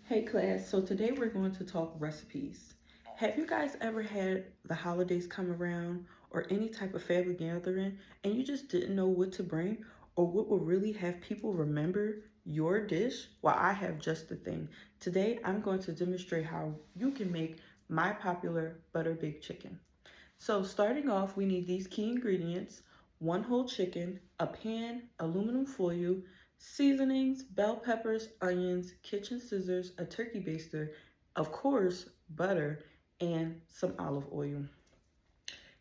Hey class, so today we're going to talk recipes. Have you guys ever had the holidays come around or any type of family gathering and you just didn't know what to bring or what would really have people remember your dish? Well, I have just the thing. Today I'm going to demonstrate how you can make my popular butter baked chicken. So starting off, we need these key ingredients: one whole chicken, a pan, aluminum foil, seasonings, bell peppers, onions, kitchen scissors, a turkey baster, of course, butter, and some olive oil.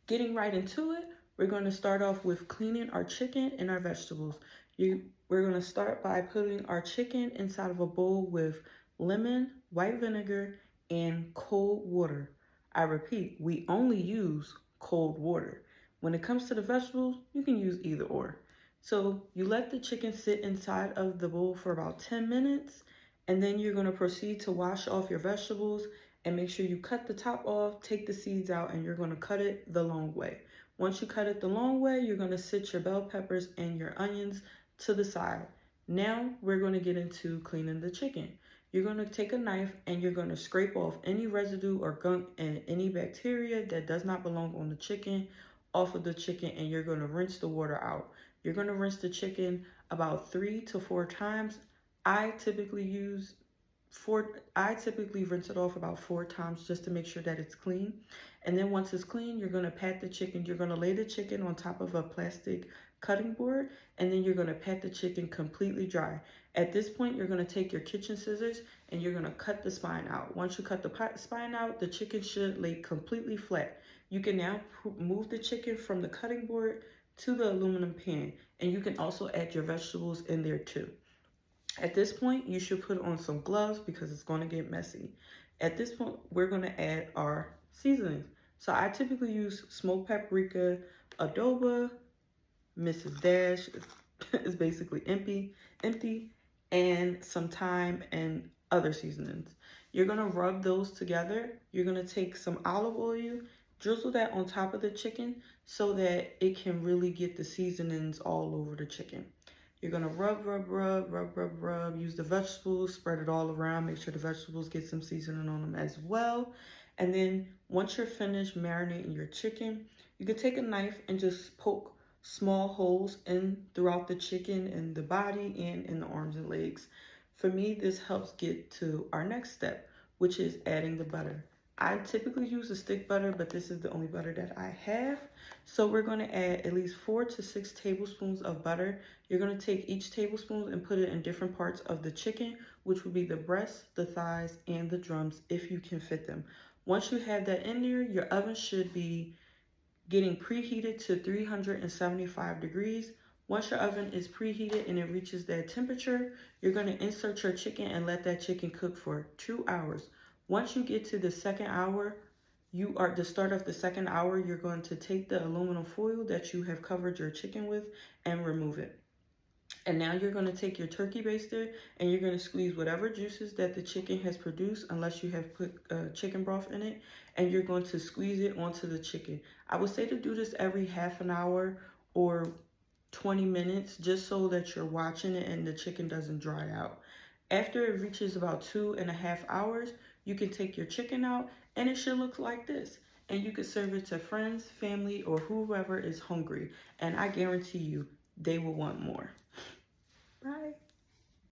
Getting right into it, we're going to start off with cleaning our chicken and our vegetables. We're going to start by putting our chicken inside of a bowl with lemon, white vinegar, and cold water. I repeat, we only use cold water. When it comes to the vegetables, you can use either or. So you let the chicken sit inside of the bowl for about 10 minutes, and then you're going to proceed to wash off your vegetables and make sure you cut the top off, take the seeds out, and you're gonna cut it the long way. Once you cut it the long way, you're gonna sit your bell peppers and your onions to the side. Now we're gonna get into cleaning the chicken. You're gonna take a knife and you're gonna scrape off any residue or gunk and any bacteria that does not belong on the chicken off of the chicken, and you're gonna rinse the water out. You're gonna rinse the chicken about 3 to 4 times. I typically use I typically rinse it off about 4 times just to make sure that it's clean. And then once it's clean, you're gonna pat the chicken. You're gonna lay the chicken on top of a plastic cutting board, and then you're gonna pat the chicken completely dry. At this point, you're gonna take your kitchen scissors and you're gonna cut the spine out. Once you cut the spine out, the chicken should lay completely flat. You can now move the chicken from the cutting board to the aluminum pan, and you can also add your vegetables in there too. At this point, you should put on some gloves because it's going to get messy. At this point, we're going to add our seasonings. So I typically use smoked paprika, adobo, Mrs. Dash is basically empty, and some thyme and other seasonings. You're going to rub those together. You're going to take some olive oil, drizzle that on top of the chicken so that it can really get the seasonings all over the chicken. You're gonna rub, use the vegetables, spread it all around, make sure the vegetables get some seasoning on them as well. And then once you're finished marinating your chicken, you can take a knife and just poke small holes in throughout the chicken and the body and in the arms and legs. For me, this helps get to our next step, which is adding the butter. I typically use a stick butter, but this is the only butter that I have. So we're going to add at least 4 to 6 tablespoons of butter. You're going to take each tablespoon and put it in different parts of the chicken, which would be the breasts, the thighs, and the drums if you can fit them. Once you have that in there, your oven should be getting preheated to 375 degrees. Once your oven is preheated and it reaches that temperature, you're going to insert your chicken and let that chicken cook for 2 hours. Once you get to the second hour, you are the start of the second hour, you're going to take the aluminum foil that you have covered your chicken with and remove it. And now you're going to take your turkey baster and you're going to squeeze whatever juices that the chicken has produced, unless you have put chicken broth in it, and you're going to squeeze it onto the chicken. I would say to do this every half an hour or 20 minutes just so that you're watching it and the chicken doesn't dry out. After it reaches about 2.5 hours, you can take your chicken out and it should look like this. And you can serve it to friends, family, or whoever is hungry. And I guarantee you, they will want more. Bye.